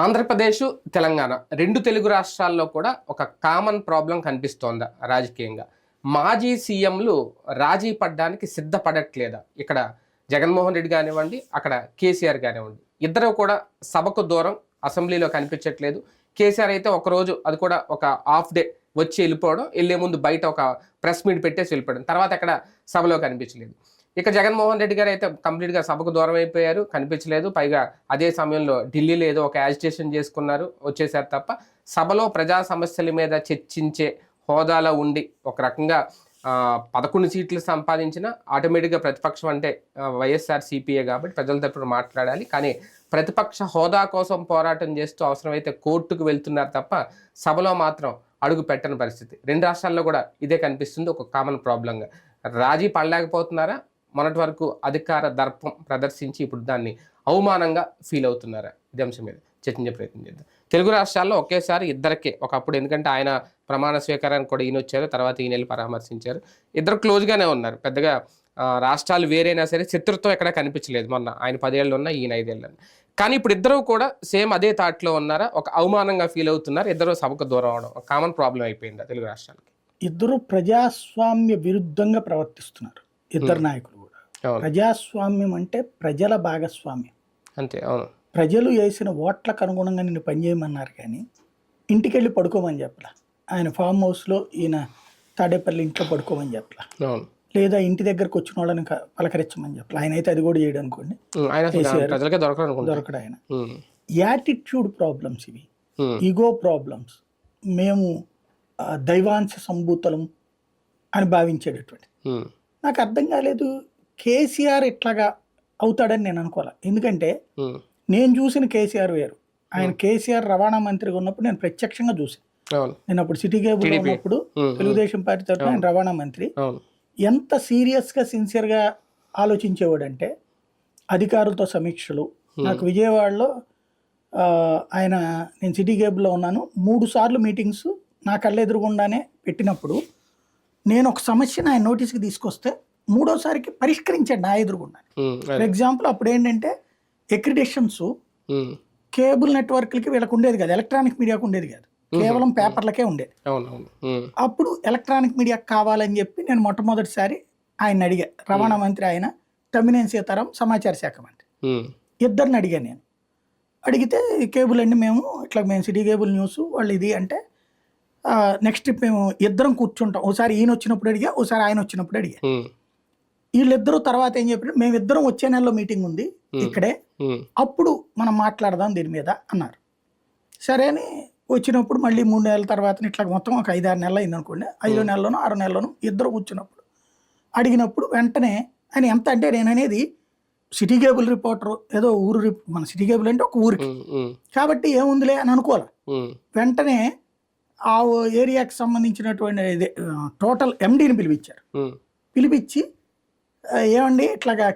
ఆంధ్రప్రదేశ్, తెలంగాణ 2 తెలుగు రాష్ట్రాల్లో కూడా ఒక కామన్ ప్రాబ్లం కనిపిస్తోందా రాజకీయంగా? మాజీ సీఎంలు రాజీ పడ్డానికి సిద్ధపడట్లేదా? ఇక్కడ జగన్మోహన్ రెడ్డి కానివ్వండి, అక్కడ కేసీఆర్ కానివ్వండి. ఇద్దరు కూడా సభకు దూరం, అసెంబ్లీలో కనిపించట్లేదు. కేసీఆర్ అయితే ఒకరోజు అది కూడా ఒక హాఫ్ డే వచ్చి వెళ్ళిపోవడం, వెళ్ళే ముందు బయట ఒక ప్రెస్ మీట్ పెట్టేసి వెళ్ళిపోవడం. తర్వాత అక్కడ సభలో కనిపించలేదు. ఇక జగన్మోహన్ రెడ్డి గారు అయితే కంప్లీట్గా సభకు దూరం అయిపోయారు, కనిపించలేదు. పైగా అదే సమయంలో ఢిల్లీలో ఏదో ఒక యాజిటేషన్ చేసుకున్నారు, వచ్చేసారు తప్ప సభలో ప్రజా సమస్యల మీద చర్చించే హోదాలో ఉండి ఒక రకంగా 11 సీట్లు సంపాదించిన ఆటోమేటిక్గా ప్రతిపక్షం అంటే వైఎస్ఆర్ సిపిఏ కాబట్టి ప్రజల తరపున మాట్లాడాలి. కానీ ప్రతిపక్ష హోదా కోసం పోరాటం చేస్తూ అవసరమైతే కోర్టుకు వెళ్తున్నారు తప్ప సభలో మాత్రం అడుగు పెట్టని పరిస్థితి. 2 రాష్ట్రాల్లో కూడా ఇదే కనిపిస్తుంది ఒక కామన్ ప్రాబ్లంగా. రాజీ పడలేకపోతున్నారా? మొన్నటి వరకు అధికార దర్పం ప్రదర్శించి ఇప్పుడు దాన్ని అవమానంగా ఫీల్ అవుతున్నారా? ఇదే అంశం మీద చర్చించే ప్రయత్నం చేద్దాం. తెలుగు రాష్ట్రాల్లో ఒకేసారి ఇద్దరికే ఒకప్పుడు, ఎందుకంటే ఆయన ప్రమాణ స్వీకారానికి కూడా ఈయన వచ్చారు, తర్వాత ఈయన పరామర్శించారు. ఇద్దరు క్లోజ్గానే ఉన్నారు. పెద్దగా రాష్ట్రాలు వేరైనా సరే శత్రుత్వం ఎక్కడ కనిపించలేదు. మొన్న ఆయన 10 ఏళ్ళు ఉన్నా, ఈయన 5 ఏళ్ళు. కానీ ఇప్పుడు ఇద్దరు కూడా సేమ్ అదే థాట్లో ఉన్నారా? ఒక అవమానంగా ఫీల్ అవుతున్నారు. ఇద్దరు సభకు దూరం అవడం కామన్ ప్రాబ్లం అయిపోయిందా తెలుగు రాష్ట్రాలకి? ఇద్దరు ప్రజాస్వామ్య విరుద్ధంగా ప్రవర్తిస్తున్నారు. ఇద్దరు నాయకులు కూడా. ప్రజాస్వామ్యం అంటే ప్రజల భాగస్వామ్యం అంతే. అవును. ప్రజలు వేసిన ఓట్లకు అనుగుణంగా నిన్ను పనిచేయమన్నారు, కానీ ఇంటికి వెళ్ళి పడుకోమని చెప్పలా. ఆయన ఫామ్ హౌస్లో, ఈయన తాడేపల్లి ఇంట్లో పడుకోమని చెప్పలా, లేదా ఇంటి దగ్గరకు వచ్చిన వాళ్ళని పలకరించమని చెప్పలా. ఆయన అయితే అది కూడా చేయడం అనుకోండి, దొరకడు ఆయన. యాటిట్యూడ్ ప్రాబ్లమ్స్ ఇవి, ఈగో ప్రాబ్లమ్స్. మేము దైవాంశ సంభూతలం అని భావించేటటువంటి. నాకు అర్థం కాలేదు, కేసీఆర్ ఇట్లాగా అవుతాడని నేను అనుకోవాలి. ఎందుకంటే నేను చూసిన కేసీఆర్ వేరు. ఆయన కేసీఆర్ రవాణా మంత్రిగా ఉన్నప్పుడు నేను ప్రత్యక్షంగా చూసాను. నేను అప్పుడు సిటీ కేబుల్ ఉన్నప్పుడు తెలుగుదేశం పార్టీ తరఫున ఆయన రవాణా మంత్రి. ఎంత సీరియస్గా సిన్సియర్గా ఆలోచించేవాడంటే అధికారులతో సమీక్షలు. నాకు విజయవాడలో ఆయన, నేను సిటీ కేబుల్లో ఉన్నాను, 3 సార్లు మీటింగ్స్ నా కళ్ళెదురుగుండానే పెట్టినప్పుడు నేను ఒక సమస్యను ఆయన నోటీస్కి తీసుకొస్తే 3వసారికి పరిష్కరించాడు నా ఎదురుగుండా. ఫర్ ఎగ్జాంపుల్ అప్పుడు ఏంటంటే ఎక్రిడేషన్స్ కేబుల్ నెట్వర్క్లకి వీళ్ళకి ఉండేది కాదు, ఎలక్ట్రానిక్ మీడియాకు ఉండేది కాదు, కేవలం పేపర్లకే ఉండేది. అప్పుడు ఎలక్ట్రానిక్ మీడియాకి కావాలని చెప్పి నేను మొట్టమొదటిసారి ఆయన అడిగా. రవాణా మంత్రి ఆయన, తమ్మినేని సీతారాం సమాచార శాఖ మంత్రి. ఇద్దరిని అడిగాను నేను. అడిగితే కేబుల్ అండి మేము సిటీ కేబుల్ న్యూస్ వాళ్ళు ఇది అంటే, నెక్స్ట్ మేము ఇద్దరం కూర్చుంటాం, ఒకసారి ఈయన వచ్చినప్పుడు అడిగా, ఒకసారి ఆయన వచ్చినప్పుడు అడిగా. వీళ్ళిద్దరూ తర్వాత ఏం చెప్పారు, మేమిద్దరం వచ్చే నెలలో మీటింగ్ ఉంది ఇక్కడే, అప్పుడు మనం మాట్లాడదాం దీని మీద అన్నారు. సరే అని వచ్చినప్పుడు మళ్ళీ 3 నెలల తర్వాత ఇట్లా మొత్తం ఒక 5-6 నెలలు అయింది అనుకోండి. 5 నెలలోనూ 6 నెలలోనూ ఇద్దరు కూర్చున్నప్పుడు అడిగినప్పుడు వెంటనే ఆయన ఎంత అంటే, నేను అనేది సిటీ కేబుల్ రిపోర్టర్ ఏదో ఊరు, మన సిటీ కేబుల్ అంటే ఒక ఊరికి కాబట్టి ఏముందిలే అని అనుకోవాలి. వెంటనే ఆ ఏరియాకి సంబంధించినటువంటి టోటల్ ఎండీని పిలిపించారు. పిలిపించి ఏమండి ఇట్లాగా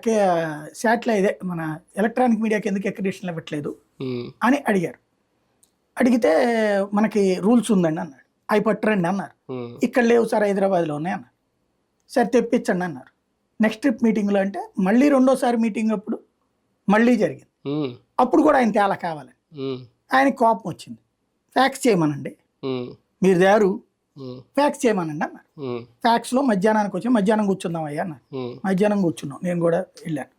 శాటిలైట్ మన ఎలక్ట్రానిక్ మీడియాకి ఎందుకు ఎక్రిడేషన్ ఇవ్వట్లేదు అని అడిగారు. అడిగితే మనకి రూల్స్ ఉందండి అన్నాడు. అవి పట్టరండి అన్నారు. ఇక్కడ లేవు సార్, హైదరాబాద్లో ఉన్నాయి అన్నారు. సరే తెప్పించండి అన్నారు. నెక్స్ట్ ట్రిప్ మీటింగ్లో అంటే మళ్ళీ 2వసారి మీటింగ్ అప్పుడు మళ్ళీ జరిగింది. అప్పుడు కూడా ఆయన తేలా కావాలని ఆయనకి కోపం వచ్చింది. ఫ్యాక్స్ చేయమనండి, మీరు దారు ఫ్యాక్స్ చేయమనండి అన్నారు. ఫ్యాక్స్లో మధ్యాహ్నానికి వచ్చి మధ్యాహ్నం కూర్చుందాం అయ్యా అన్నారు. మధ్యాహ్నం కూర్చున్నాం, నేను కూడా వెళ్ళాను.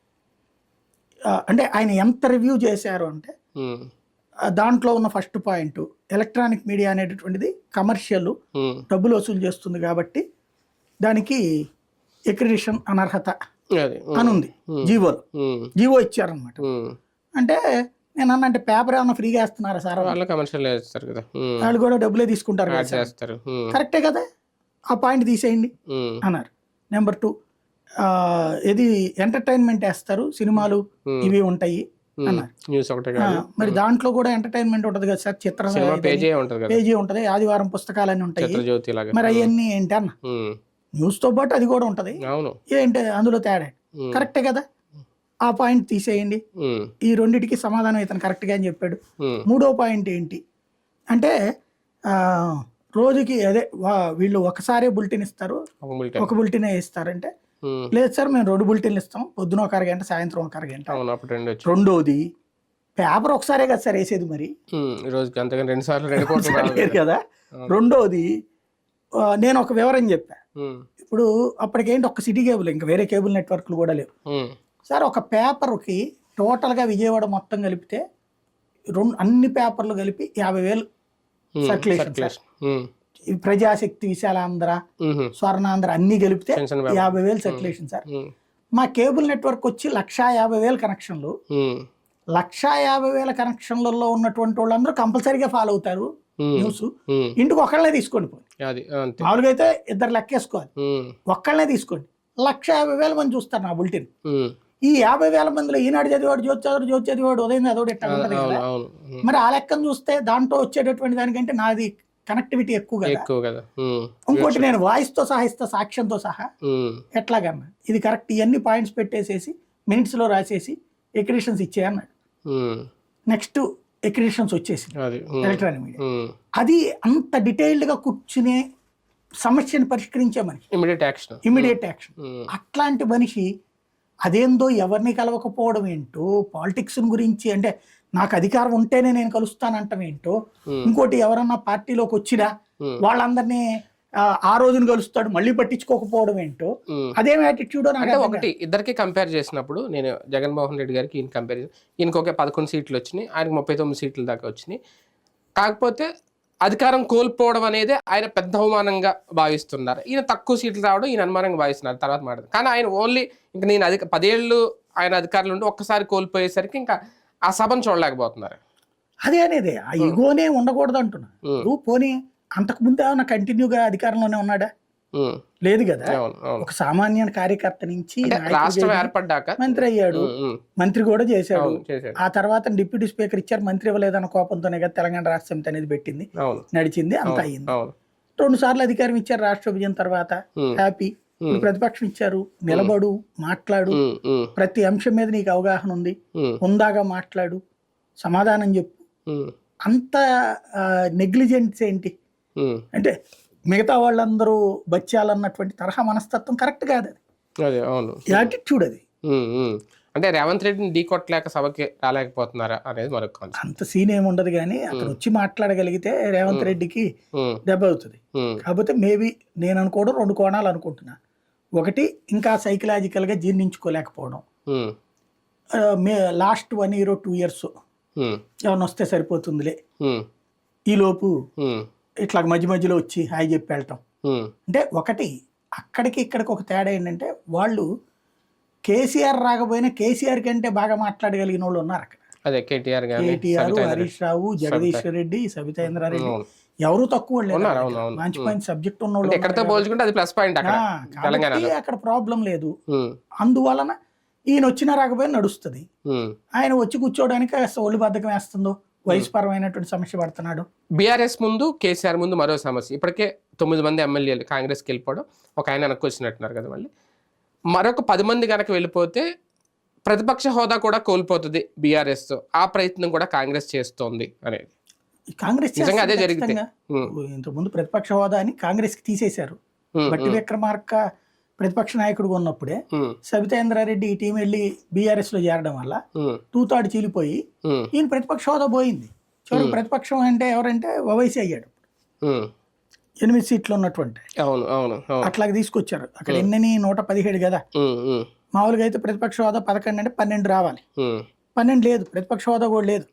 అంటే ఆయన ఎంత రివ్యూ చేశారు అంటే, దాంట్లో ఉన్న ఫస్ట్ పాయింట్, ఎలక్ట్రానిక్ మీడియా అనేటటువంటిది కమర్షియల్, డబ్బులు వసూలు చేస్తుంది కాబట్టి దానికి ఎక్రిడిషన్ అనర్హత అని ఉంది జీవోలో. జీవో ఇచ్చారనమాట. అంటే నేను అన్నంటే పేపర్ ఏమన్నా ఫ్రీగా వేస్తున్నారా సార్, వాళ్ళు కూడా డబ్బులే తీసుకుంటారు కదా, కరెక్టే కదా, ఆ పాయింట్ తీసేయండి అన్నారు. నెంబర్ 2, ఇది ఎంటర్టైన్మెంట్ వేస్తారు, సినిమాలు ఇవి ఉంటాయి అన్నారు. మరి దాంట్లో కూడా ఎంటర్టైన్మెంట్ ఉంటుంది కదా సార్, చిత్ర పేజీ ఉంటుంది, ఆదివారం పుస్తకాలన్నీ ఉంటాయి, మరి అవన్నీ ఏంటి అన్న. న్యూస్తో పాటు అది కూడా ఉంటుంది, ఏంటి అందులో తేడా, కరెక్టే కదా, ఆ పాయింట్ తీసేయండి. ఈ రెండిటికి సమాధానం ఇతను కరెక్ట్గా అని చెప్పాడు. 3వ పాయింట్ ఏంటి అంటే, రోజుకి అదే వీళ్ళు ఒకసారి బులెటిన్ ఇస్తారు, ఒక బులెటినే ఇస్తారంటే, లేదు సార్ మేము 2 బులెటిన్లు ఇస్తాం, పొద్దున 1 అరగంట, సాయంత్రం 1 అరగంట. రెండోది పేపర్ ఒకసారే కదా సార్ వేసేది మరి, ఈ రోజుకి అంతగా 2 సార్లు 2 కోట్లు లేదు రావాలి. కదా. రెండోది నేను ఒక వివరం చెప్పా. ఉమ్, ఇప్పుడు అప్పటికేంటి ఒక్క సిటీ కేబుల్, ఇంకా వేరే కేబుల్ నెట్వర్క్లు కూడా లేవు ఉమ్, సార్. ఒక పేపర్కి టోటల్గా విజయవాడ మొత్తం కలిపితే అన్ని పేపర్లు కలిపి 50,000 సర్క్యులేషన్ సార్. ఉమ్, ఈ ప్రజాశక్తి, విశాలాంధ్ర, ఉమ్, స్వర్ణాంధ్ర అన్ని కలిపితే పెన్షన్ వ్యాపారం. 50,000 సర్క్యులేషన్ సార్. ఉమ్, మా కేబుల్ నెట్వర్క్ వచ్చి 150,000 కనెక్షన్లు. ఉమ్, 150,000 కనెక్షన్లలో ఉన్నటువంటి వాళ్ళందరూ కంపల్సరీగా ఫాలో అవుతారు న్యూస్. ఉమ్, ఇంటికి ఒకళ్ళనే తీసుకోండి పోయి, అది అంతే. మామూలుగా అయితే 2 లెక్కేసుకోవాలి, ఉమ్, ఒక్కళ్ళనే తీసుకోండి. 150,000 మంది చూస్తారు నా బులెటిన్. ఉమ్, ఈ 50,000 మందిలో ఈనాడు చదివాడు, జ్యోతి చదివాడు, ఉదయం చదివాడు ఇట్లా ఉంటది అవును కదా. అవును. ఉమ్, మరి ఆ లెక్కను చూస్తే దాంట్లో వచ్చేటటువంటి దానికంటే నాది కనెక్టివిటీ ఎక్కువ కదా. ఎక్కువ కదా. ఉమ్, ఇంకోటి నేను వాయిస్ తో సహా ఇస్తా, సాక్ష్యంతో సహా. ఉమ్, ఎట్లాగన్నా ఇది కరెక్ట్, ఇవన్నీ పాయింట్స్ పెట్టేసేసి మినిట్స్ లో రాసేసి ఎక్రిడిషన్స్ ఇచ్చేయన్నాడు. ఉమ్, నెక్స్ట్ ఎక్రిడిషన్స్ వచ్చేసింది అది. Electronic media. ఉమ్, అది అంత డీటెయిల్డ్ గా కూర్చునే సమస్యను పరిష్కరించే మనిషి, ఇమీడియట్ యాక్షన్. Immediate action. ఉమ్, అట్లాంటి మనిషి అదేందో ఎవరిని కలవకపోవడం ఏంటో, పాలిటిక్స్ గురించి అంటే నాకు అధికారం ఉంటేనే నేను కలుస్తానంటాం ఏంటో, ఇంకోటి ఎవరన్నా పార్టీలోకి వచ్చినా వాళ్ళందరినీ ఆ రోజున కలుస్తాడు మళ్ళీ పట్టించుకోకపోవడం ఏంటో, అదేం యాటిట్యూడో నాకు అంటే అర్థం ఒకటి ఇద్దరికి కంపేర్ చేసినప్పుడు నేను జగన్మోహన్ రెడ్డి గారికి ఈయన కంపేర్ చేసి ఈయనకి ఒక 11 సీట్లు వచ్చినాయి, ఆయనకు 39 సీట్ల దాకా వచ్చినాయి. కాకపోతే అధికారం కోల్పోవడం అనేది ఆయన పెద్ద అవమానంగా భావిస్తున్నారు. ఈయన తక్కువ సీట్లు రావడం ఈయన అనుమానంగా భావిస్తున్నారు తర్వాత మాట. కానీ ఆయన ఓన్లీ ఇంకా నేను 10 ఏళ్ళు ఆయన అధికారులు ఉండి ఒక్కసారి కోల్పోయేసరికి ఇంకా ఆ సభను చూడలేకపోతున్నారు. అదే అనేది ఆ ఇగోనే ఉండకూడదు అంటున్నా. నువ్వు పోనీ అంతకు ముందు ఏమన్నా కంటిన్యూగా అధికారంలోనే ఉన్నాడా? ఉమ్, లేదు కదా. అవును అవును. ఒక సామాన్య కార్యకర్త నుంచి అంటే నాయకుడు రాష్ట్రం చేసి ఏర్పడ్డాక మంత్రి అయ్యాడు, మంత్రి కూడా చేశాడు. అవును, చేశాడు. ఆ తర్వాత డిప్యూటీ స్పీకర్ ఇచ్చారు, మంత్రి ఇవ్వలేదన్న కోపంతోనే కదా తెలంగాణ రాష్ట్ర సమితి అనేది పెట్టింది, అవును నడిచింది, అంత అయ్యింది. అవును. 2 సార్లు అధికారం ఇచ్చారు రాష్ట్ర విభజన తర్వాత, హ్యాపీ. ఇప్పుడు ప్రతిపక్షం ఇచ్చారు, నిలబడు, మాట్లాడు, ఉమ్, ఉమ్, ప్రతి అంశం మీద నీకు అవగాహన ఉంది, ఉమ్, ఉందాగా మాట్లాడు, సమాధానం చెప్పు. ఉమ్, అంత నెగ్లిజెన్స్ ఏంటి ఉమ్, అంటే మిగతా వాళ్ళందరూ బచ్చాలన్నటువంటి తరహా మనస్తత్వం కరెక్ట్ కాదు. అది అదే అవును. యాటిట్యూడ్ అది. ఉమ్, ఉమ్. అంటే రేవంత్ రెడ్డిని ఢీ కొట్టలేక సభకి రాలేకపోతున్నారా అనేది మరొక కాన్సెప్ట్. అంత సీన్ ఏమి ఉండదు, కానీ అక్కడ వచ్చి మాట్లాడగలిగితే రేవంత్ రెడ్డికి దెబ్బ అవుతుంది. కాకపోతే మేబీ నేను అనుకోవడం 2 కోణాలు అనుకుంటున్నా. ఒకటి, ఇంకా సైకలాజికల్గా జీర్ణించుకోలేకపోవడం. లాస్ట్ 1 year 2 years ఏమన్నా వస్తే సరిపోతుందిలే, ఈలోపు ఇట్లా మధ్య మధ్యలో వచ్చి హాయ్ చెప్పి వెళ్ళటం. అంటే ఒకటి అక్కడికి ఇక్కడికి ఒక తేడా ఏంటంటే, వాళ్ళు కేసీఆర్ రాకపోయినా కేసీఆర్ కంటే బాగా మాట్లాడగలిగిన వాళ్ళు ఉన్నారు అక్కడ. అదే కేటీఆర్, హరీష్ రావు, జగదీశ్వర్ రెడ్డి, సబితేంద్రారెడ్డి, ఎవరు తక్కువ మంచి మంచి సబ్జెక్ట్ ఉన్న వాళ్ళు. కాబట్టి అక్కడ ప్రాబ్లం లేదు. అందువలన ఈయన వచ్చినా రాకపోయినా నడుస్తుంది. ఆయన వచ్చి కూర్చోవడానికి ఒళ్ళు బద్ధకం వేస్తుందో, వయసు పరమైనటువంటి సమస్య పడుతున్నాడు. బీఆర్ఎస్ ముందు, కేసీఆర్ ముందు మరో సమస్య. ఇప్పటికే 9 మంది ఎమ్మెల్యేలు కాంగ్రెస్కి వెళ్ళిపోవడం, ఒక ఆయన వెనక్కి వచ్చినట్టున్నారు కదా. మళ్ళీ మరొక 10 మంది కనుక వెళ్ళిపోతే ప్రతిపక్ష హోదా కూడా కోల్పోతుంది బీఆర్ఎస్. ఆ ప్రయత్నం కూడా కాంగ్రెస్ చేస్తోంది అనేది కాంగ్రెస్ నిజంగా అదే జరిగితే. ఇంతకుముందు ప్రతిపక్ష హోదా అని కాంగ్రెస్ కి తీసేశారు. బట్టి విక్రమార్క ప్రతిపక్ష నాయకుడు ఉన్నప్పుడే సబితేంద్రారెడ్డి ఈ టీం వెళ్ళి బీఆర్ఎస్ లో చేరడం వల్ల తూతాడు చీలిపోయి ఈయన ప్రతిపక్ష హోదా పోయింది. చివరికి ప్రతిపక్షం అంటే ఎవరంటే ఓవైసీ అయ్యాడు. 8 సీట్లు ఉన్నటువంటి అట్లాగే తీసుకొచ్చారు. అక్కడ ఎన్ని 117 కదా. మామూలుగా అయితే ప్రతిపక్ష హోదా 11 అంటే 12 రావాలి. 12 లేదు, ప్రతిపక్ష హోదా కూడా లేదు.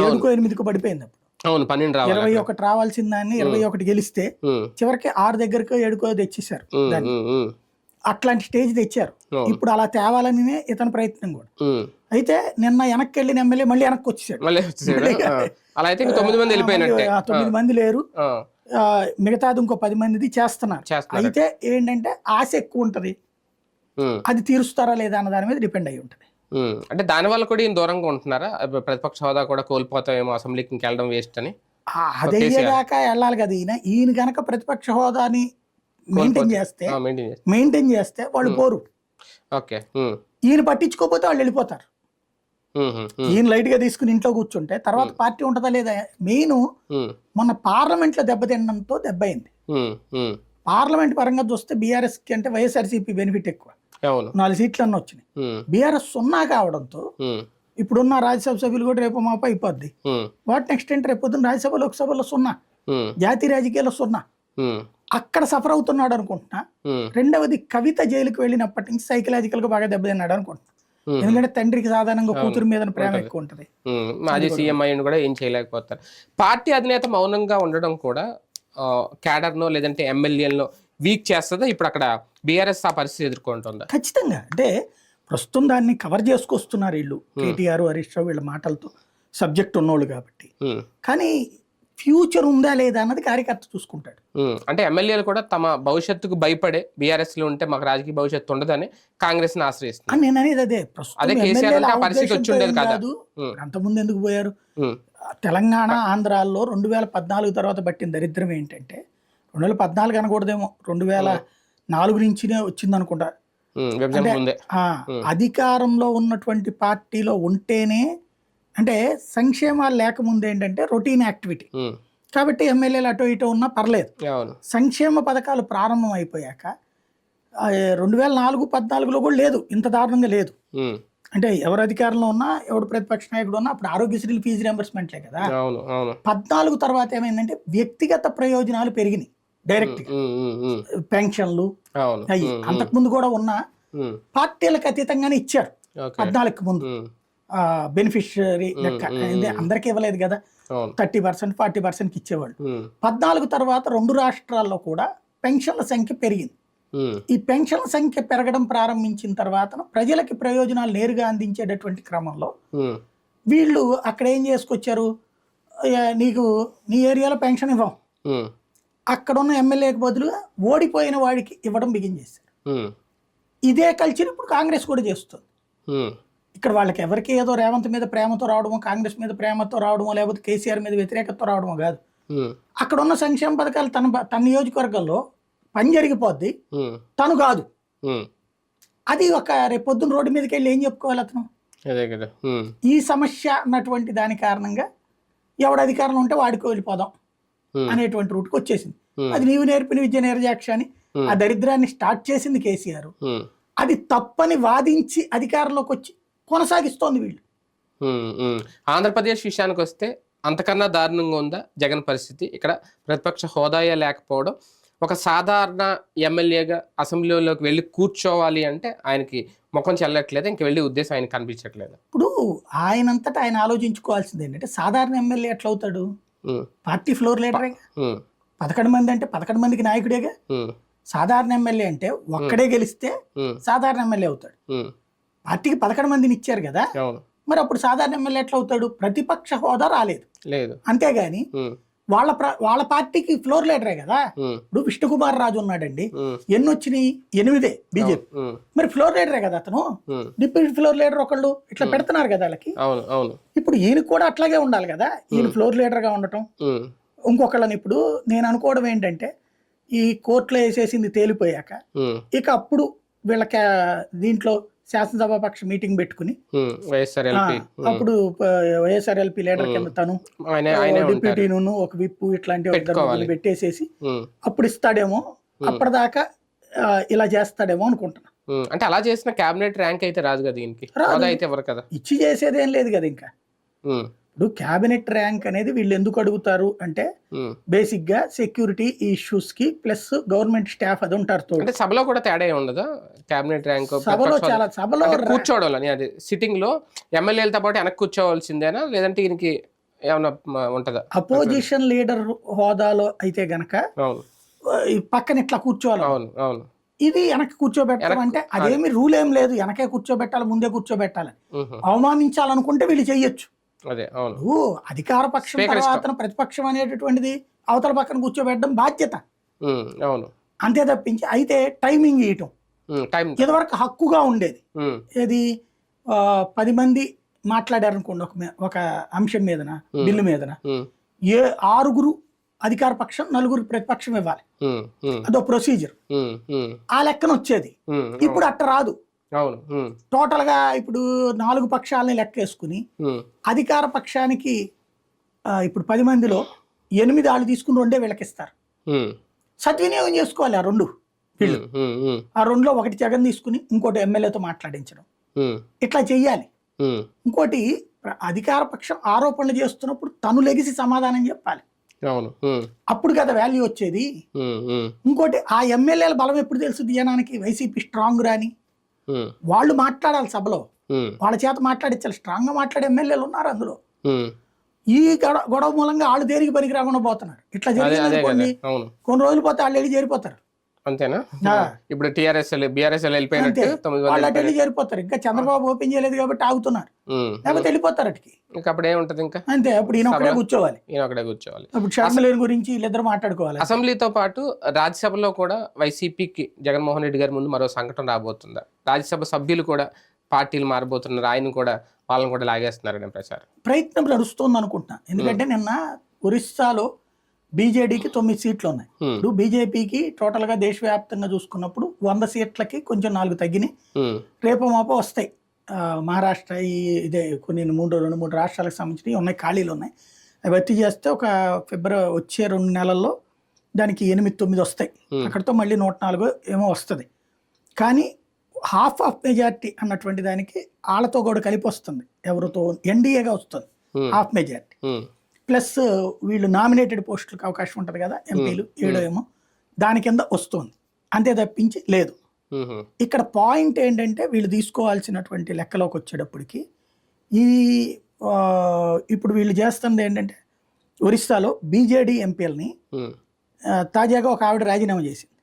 7కో 8కో పడిపోయింది. అప్పుడు 21 రావాల్సిన దాన్ని 21 గెలిస్తే చివరికి 6 దగ్గరకో 7కో తెచ్చేసారు దాన్ని. అట్లాంటి స్టేజ్ తెచ్చారు. ఇప్పుడు అలా తేవాలని ఇతని ప్రయత్నం కూడా. అయితే నిన్న వెనక్కి వెళ్ళిన ఎమ్మెల్యే మళ్ళీ వెనక్కి వచ్చేసాడు. 9 మంది లేరు, మిగతాది ఇంకో 10 మందిది చేస్తున్నారు. అయితే ఏంటంటే ఆశ ఎక్కువ ఉంటది, అది తీరుస్తారా లేదా అన్న దాని మీద డిపెండ్ అయి ఉంటది. అంటే దాని వల్ల కూడా ఈయన దూరంగా ఉంటున్నారా? ప్రతిపక్ష హోదా కూడా కోల్పోతామేమో, అసెంబ్లీకి వెళ్ళడం వేస్ట్ అని. అదయ్యేదాకా వెళ్ళాలి కదా ఈయన కనుక ప్రతిపక్ష హోదాని మెయింటైన్ చేస్తే వాళ్ళు పోరు. ఈయన పట్టించుకోకపోతే వాళ్ళు వెళ్ళిపోతారు. ఈయన లైట్ గా తీసుకుని ఇంట్లో కూర్చుంటే తర్వాత పార్టీ ఉంటుందా లేదా. మెయిన్ మొన్న పార్లమెంట్ లో దెబ్బతినడంతో దెబ్బైంది. పార్లమెంట్ పరంగా చూస్తే బీఆర్ఎస్ కి అంటే వైఎస్ఆర్సీపీ బెనిఫిట్ ఎక్కువ. 4 సీట్లు అన్న వచ్చినాయి. బీఆర్ఎస్ 0 కావడంతో ఇప్పుడున్న రాజ్యసభ సభ్యులు కూడా రేపు మాప అయిపోద్ది. వాట్ నెక్స్ట్ అంటే రేపు పొద్దున్న రాజ్యసభ లోక్సభలో 0, జాతీయ రాజకీయాల్లో 0. అక్కడ సఫర్ అవుతున్నాడు అనుకుంటున్నా. రెండవది కవిత జైలుకి వెళ్ళినప్పటి నుంచి సైకలాజికల్ గా బాగా దెబ్బతిన్నాడు అనుకుంటున్నా. ఎందుకంటే తండ్రికి సాధారణంగా కూతురు మీద ప్రేమ ఎక్కువ ఉంటది. మాజీ సీఎం అయ్యి కూడా ఏం చేయలేకపోతారు. పార్టీ అధినేత మౌనంగా ఉండడం కూడా క్యాడర్నో లేదంటే ఎమ్మెల్యేలను వీక్ చేస్తుందా? ఇప్పుడు అక్కడ బీఆర్ఎస్ ఆ పరిస్థితి ఎదుర్కొంటుందా? ఖచ్చితంగా. అంటే ప్రస్తుతం దాన్ని కవర్ చేసుకొస్తున్నారు వీళ్ళు, కేటీఆర్, హరీష్ రావు వీళ్ళ మాటలతో సబ్జెక్ట్ ఉన్నోళ్ళు కాబట్టి. కానీ ఫ్యూచర్ ఉందా లేదా అన్నది కార్యకర్త చూసుకుంటాడు. అంటే ఎమ్మెల్యేలు కూడా తమ భవిష్యత్తుకు భయపడే బీఆర్ఎస్ లో ఉంటే మాకు రాజకీయ భవిష్యత్తు ఉండదని కాంగ్రెస్ ని ఆశ్రయిస్తున్నారు. నేను అనేది అదే, ప్రస్తుతం కాదు, అంతకుముందు ఎందుకు పోయారు? తెలంగాణ, ఆంధ్రాల్లో 2014 తర్వాత పట్టిన దరిద్రం ఏంటంటే, 2014 అనకూడదేమో, 2004 నుంచినే వచ్చింది అనుకుంటా. అధికారంలో ఉన్నటువంటి పార్టీలో ఉంటేనే, అంటే సంక్షేమాలు లేకముందు ఏంటంటే రొటీన్ యాక్టివిటీ కాబట్టి ఎమ్మెల్యేలు అటో ఇటో ఉన్నా పర్లేదు. సంక్షేమ పథకాలు ప్రారంభం అయిపోయాక 2014-14లో కూడా లేదు, ఇంత దారుణంగా లేదు. అంటే ఎవరు అధికారంలో ఉన్నా, ఎవడు ప్రతిపక్ష నాయకుడు ఉన్నా అప్పుడు ఆరోగ్యశ్రీ ఫీజు రియంబర్స్మెంట్లే కదా. 14 తర్వాత ఏమైందంటే వ్యక్తిగత ప్రయోజనాలు పెరిగినాయి, డైరెక్ట్ పెన్షన్లు అయ్యి అంతకుముందు కూడా ఉన్న పార్టీలకు అతీతంగానే ఇచ్చారు. 14కి ముందు బెనిఫిషియరీ లెక్క అందరికీ ఇవ్వలేదు కదా, 30%, 40% ఇచ్చేవాళ్ళు. 14 తర్వాత 2 రాష్ట్రాల్లో కూడా పెన్షన్ల సంఖ్య పెరిగింది. ఈ పెన్షన్ల సంఖ్య పెరగడం ప్రారంభించిన తర్వాత ప్రజలకి ప్రయోజనాలు నేరుగా అందించేటటువంటి క్రమంలో వీళ్ళు అక్కడ ఏం చేసుకొచ్చారు, నీకు నీ ఏరియాలో పెన్షన్ ఇవ్వం, అక్కడున్న ఎమ్మెల్యేకి బదులుగా ఓడిపోయిన వాడికి ఇవ్వడం బిగిన్ చేశారు. ఇదే కల్చర్ ఇప్పుడు కాంగ్రెస్ కూడా చేస్తుంది. ఇక్కడ వాళ్ళకి ఎవరికి ఏదో రేవంత్ మీద ప్రేమతో రావడమో, కాంగ్రెస్ మీద ప్రేమతో రావడమో, లేకపోతే కేసీఆర్ మీద వ్యతిరేకతతో రావడమో కాదు. అక్కడ ఉన్న సంక్షేమ పథకాలు తన నియోజకవర్గంలో పని జరిగిపోద్ది, తను కాదు. అది ఒక రేపొద్దున రోడ్డు మీదకి వెళ్ళి ఏం చెప్పుకోవాలి అతను? ఈ సమస్య అన్నటువంటి దాని కారణంగా ఎవడు అధికారంలో ఉంటే వాడికి వెళ్ళిపోదాం అనేటువంటి రూట్కి వచ్చేసింది. అది నీవు నేర్పిన విద్య నిర్జాక్ష అని ఆ దరిద్రాన్ని స్టార్ట్ చేసింది కేసీఆర్. అది తప్పని వాదించి అధికారంలోకి వచ్చి కొనసాగిస్తోంది వీళ్ళు. ఆంధ్రప్రదేశ్ విషయానికి వస్తే అంతకన్నా దారుణంగా ఉందా జగన్ పరిస్థితి? ఇక్కడ ప్రతిపక్ష హోదాయే లేకపోవడం, ఒక సాధారణ ఎమ్మెల్యేగా అసెంబ్లీలోకి వెళ్ళి కూర్చోవాలి అంటే ఆయనకి ముఖం చెల్లట్లేదు, ఇంక వెళ్ళే ఉద్దేశం ఆయనకు కనిపించట్లేదు. ఇప్పుడు ఆయనంతటా ఆయన ఆలోచించుకోవాల్సింది ఏంటంటే, సాధారణ ఎమ్మెల్యే ఎట్లా అవుతాడు? Party floor లీడరే. 11 మంది అంటే 11 మందికి నాయకుడేగా. సాధారణ ఎమ్మెల్యే అంటే ఒక్కడే గెలిస్తే సాధారణ ఎమ్మెల్యే అవుతాడు. పార్టీకి 11 మందిని ఇచ్చారు కదా, మరి అప్పుడు సాధారణ ఎమ్మెల్యే ఎట్లా అవుతాడు? ప్రతిపక్ష హోదా రాలేదు, అంతేగాని వాళ్ళ పార్టీకి ఫ్లోర్ లీడరే కదా. ఇప్పుడు విష్ణుకుమార్ రాజు ఉన్నాడండి, ఎన్ని వచ్చినాయి? 8 బీజేపీ, మరి ఫ్లోర్ లీడరే కదా అతను. డిప్యూటీ ఫ్లోర్ లీడర్ ఒకళ్ళు ఇట్లా పెడుతున్నారు కదా వాళ్ళకి. ఇప్పుడు ఈయన కూడా అట్లాగే ఉండాలి కదా, ఈయన ఫ్లోర్ లీడర్ గా ఉండటం. ఇంకొకళ్ళని ఇప్పుడు నేను అనుకోవడం ఏంటంటే, ఈ కోర్టులో వేసేసింది తేలిపోయాక ఇక అప్పుడు వీళ్ళకి దీంట్లో శాసనసభాపక్ష మీటింగ్ పెట్టుకుని అప్పుడు వైఎస్ఆర్ఎల్పీ లీడర్ కింద తను డిప్యూటీను ఒక విప్పు ఇట్లాంటి పెట్టేసేసి అప్పుడు ఇస్తాడేమో, అప్పటిదాకా ఇలా చేస్తాడేమో అనుకుంటున్నా. అంటే అలా చేసిన క్యాబినెట్ ర్యాంక్ అయితే రాదు కదా, ఇచ్చి చేసేదేం లేదు కదా. ఇంకా ఇప్పుడు క్యాబినెట్ ర్యాంక్ అనేది వీళ్ళు ఎందుకు అడుగుతారు అంటే, బేసిక్ గా సెక్యూరిటీ ఇష్యూస్ కి ప్లస్ గవర్నమెంట్ స్టాఫ్ అది ఉంటారు. అంటే సభలో కూడా తేడా ఉండదా క్యాబినెట్ ర్యాంక్? సభలో కూర్చోవడం అది సిట్టింగ్ లో ఎమ్మెల్యేలతో పాటు వెనక్కి కూర్చోవలసిందేనా, లేదంటే ఈయనకి ఏమన్నా ఉంటదా? అపోజిషన్ లీడర్ హోదాలో అయితే గనక పక్కన ఇట్లా కూర్చోవాలి. అవును. ఇది వెనక్కి కూర్చోబెట్టడం అంటే అదేమి రూల్ ఏం లేదు, వెనకే కూర్చోబెట్టాలి, ముందే కూర్చోబెట్టాలి. అవమానించాలనుకుంటే వీళ్ళు చెయ్యొచ్చు. అధికార పక్షం తర్వాత ప్రతిపక్షం అనేటటువంటిది అవతల పక్కన కూర్చోబెట్టడం బాధ్యత, అంతే తప్పించి. అయితే టైమింగ్ ఇవ్వటం ఇదివరకు హక్కుగా ఉండేది. ఏది 10 మంది మాట్లాడారనుకోండి ఒక అంశం మీదన, బిల్లు మీదన, 6 అధికార పక్షం, 4 ప్రతిపక్షం ఇవ్వాలి, అదో ప్రొసీజర్. ఆ లెక్కన వచ్చేది. ఇప్పుడు అట్ట రాదు. టోటల్ గా ఇప్పుడు 4 పక్షాలని లెక్కేసుకుని అధికార పక్షానికి ఇప్పుడు 10 మందిలో 8 వాళ్ళు తీసుకుని 2 వీళ్ళకి ఇస్తారు. సద్వినియోగం చేసుకోవాలి ఆ 2 వీళ్ళు. ఆ 2లో ఒకటి జగన్ తీసుకుని ఇంకోటి ఎమ్మెల్యేతో మాట్లాడించడం, ఇట్లా చెయ్యాలి. ఇంకోటి అధికార పక్షం ఆరోపణలు చేస్తున్నప్పుడు తను లెగిసి సమాధానం చెప్పాలి, అవును. అప్పుడు కదా వాల్యూ వచ్చేది. ఇంకోటి ఆ ఎమ్మెల్యేల బలం ఎప్పుడు తెలుస్తుంది జనానికి, వైసీపీ స్ట్రాంగ్ రాని వాళ్ళు మాట్లాడాలి సభలో, వాళ్ళ చేత మాట్లాడించాలి. స్ట్రాంగ్ గా మాట్లాడే ఎమ్మెల్యేలు ఉన్నారు అందులో. ఈ గొడవ మూలంగా వాళ్ళు దేనికి పనికి రాకుండా పోతున్నారు. ఇట్లా జరిగింది కొన్ని రోజులు పోతే వాళ్ళు వెళ్ళి చేరిపోతారు. అంతేనా? ఇప్పుడు టీఆర్ఎస్ బీఆర్ఎస్ వెళ్ళిపోయినట్టు వాళ్ళు అటు వెళ్ళి చేరిపోతారు. ఇంకా చంద్రబాబు ఓపెన్ చేయలేదు కాబట్టి ఆగుతున్నారు, లేకపోతే వెళ్ళిపోతారు అటుకి. ఇంకా అప్పుడు ఏముంటది, ఇంకా అంతే. అప్పుడు ఈయన ఒకడే కూర్చోవాలి, అప్పుడు షర్మిల గురించి వీళ్ళిద్దరు మాట్లాడుకోవాలి. అసెంబ్లీతో పాటు రాజ్యసభలో కూడా వైసీపీకి జగన్మోహన్ రెడ్డి గారి ముందు మరో సంకటం రాబోతుందా? రాజ్యసభ సభ్యులు కూడా పార్టీలు మారబోతున్నారు, ఆయన కూడా వాళ్ళని కూడా లాగేస్తున్నారనే ప్రయత్నం నడుస్తుంది అనుకుంటున్నా. ఎందుకంటే నిన్న ఒరిస్సాలో బీజేడీకి 9 సీట్లు ఉన్నాయి. ఇప్పుడు బీజేపీకి టోటల్ గా దేశవ్యాప్తంగా చూసుకున్నప్పుడు 100 సీట్లకి కొంచెం 4 తగ్గినాయి. రేపు మాపో వస్తాయి. మహారాష్ట్ర ఇదే కొన్ని 2-3 రాష్ట్రాలకు సంబంధించి ఉన్నాయి, ఖాళీలు ఉన్నాయి. అవి భర్తీ చేస్తే ఒక ఫిబ్రవరి వచ్చే 2 నెలల్లో దానికి 8-9 వస్తాయి. అక్కడితో మళ్ళీ 104 ఏమో వస్తుంది. కానీ హాఫ్ ఆఫ్ మెజార్టీ అన్నటువంటి దానికి వాళ్ళతో కూడా కలిపి వస్తుంది. ఎవరితో ఎన్డీఏగా వస్తుంది హాఫ్ మెజార్టీ, ప్లస్ వీళ్ళు నామినేటెడ్ పోస్టులకు అవకాశం ఉంటుంది కదా, ఎంపీలు 7 ఏమో, దాని కింద వస్తుంది. అంతే తప్పించి లేదు. ఇక్కడ పాయింట్ ఏంటంటే వీళ్ళు తీసుకోవాల్సినటువంటి లెక్కలోకి వచ్చేటప్పటికి ఈ ఇప్పుడు వీళ్ళు చేస్తుంది ఏంటంటే ఒరిస్సాలో బీజేడీ ఎంపీలని తాజాగా ఒక ఆవిడ రాజీనామా చేసింది.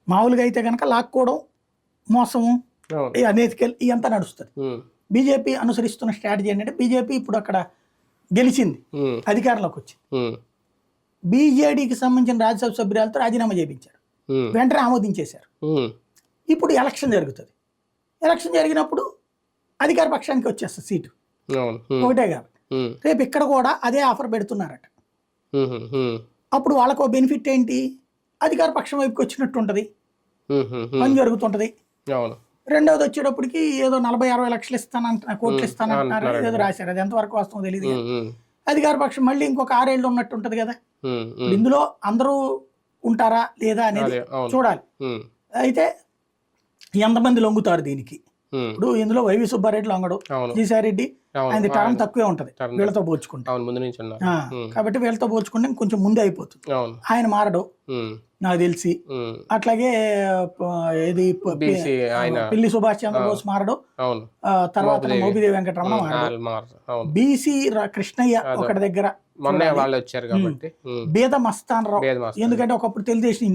మామూలుగా అయితే కనుక లాక్కోవడం, మోసము, అనేతికల్ ఇదంతా నడుస్తుంది. బీజేపీ అనుసరిస్తున్న స్ట్రాటజీ ఏంటంటే బీజేపీ ఇప్పుడు అక్కడ గెలిచింది, అధికారంలోకి వచ్చింది. బీజేడీకి సంబంధించిన రాజ్యసభ సభ్యురాలతో రాజీనామా చేయించారు, వెంటనే ఆమోదించేశారు. ఇప్పుడు ఎలక్షన్ జరుగుతుంది. ఎలక్షన్ జరిగినప్పుడు అధికార పక్షానికి వచ్చేస్తుంది సీటు ఒకటే కాబట్టి. రేపు ఇక్కడ కూడా అదే ఆఫర్ పెడుతున్నారట. అప్పుడు వాళ్ళకు బెనిఫిట్ ఏంటి, అధికార పక్షం వైపుకి వచ్చినట్టు ఉంటుంది, పని జరుగుతుంటది. రెండవది వచ్చేటప్పటికి ఏదో 40-60 లక్షలు ఇస్తానంటున్నా, కోట్లు ఇస్తానంటున్నారు, ఏదో రాశారు. అది ఎంతవరకు వాస్తవం తెలియదు. అధికార పక్షం మళ్ళీ ఇంకొక 6 ఏళ్ళు ఉన్నట్టు ఉంటది కదా. ఇందులో అందరూ ఉంటారా లేదా అనేది చూడాలి. అయితే ఎంతమంది లొంగుతారు దీనికి. ఇప్పుడు ఇందులో వైవి సుబ్బారెడ్డి లొంగడు, జీసారెడ్డి ఆయన టర్మ్ తక్కువే ఉంటది వీళ్ళతో పోల్చుకుంటే. కాబట్టి వీళ్ళతో పోల్చుకుంటే కొంచెం ముందే అయిపోతుంది. ఆయన మారడు నాకు తెలిసి. అట్లాగే ఇది పిల్లి సుభాష్ చంద్రబోస్ మారడు, తర్వాత మోపిదేవి వెంకటరమణ మారడు, బీసీ కృష్ణయ్య ఒకటి దగ్గర బేద మస్తాన్ రావు. ఎందుకంటే ఒకప్పుడు తెలుగుదేశం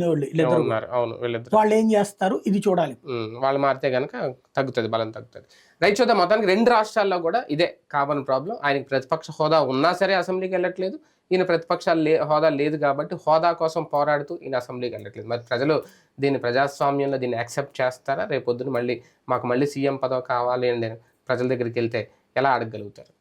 వాళ్ళు ఏం చేస్తారు ఇది చూడాలి. వాళ్ళు మారితే గనక తగ్గుతుంది, బలం తగ్గుతుంది. రైట్ చూద్దాం. మొత్తానికి 2 రాష్ట్రాల్లో కూడా ఇదే కామన్ ప్రాబ్లం. ఆయనకి ప్రతిపక్ష హోదా ఉన్నా సరే అసెంబ్లీకి వెళ్ళట్లేదు, ఈయన ప్రతిపక్షాలు హోదా లేదు కాబట్టి హోదా కోసం పోరాడుతూ ఈయన అసెంబ్లీకి వెళ్ళట్లేదు. మరి ప్రజలు దీన్ని ప్రజాస్వామ్యంలో దీన్ని యాక్సెప్ట్ చేస్తారా? రేపొద్దున మళ్ళీ మాకు మళ్ళీ సీఎం పదవి కావాలి అని ప్రజల దగ్గరికి వెళ్తే ఎలా అడగగలుగుతారు?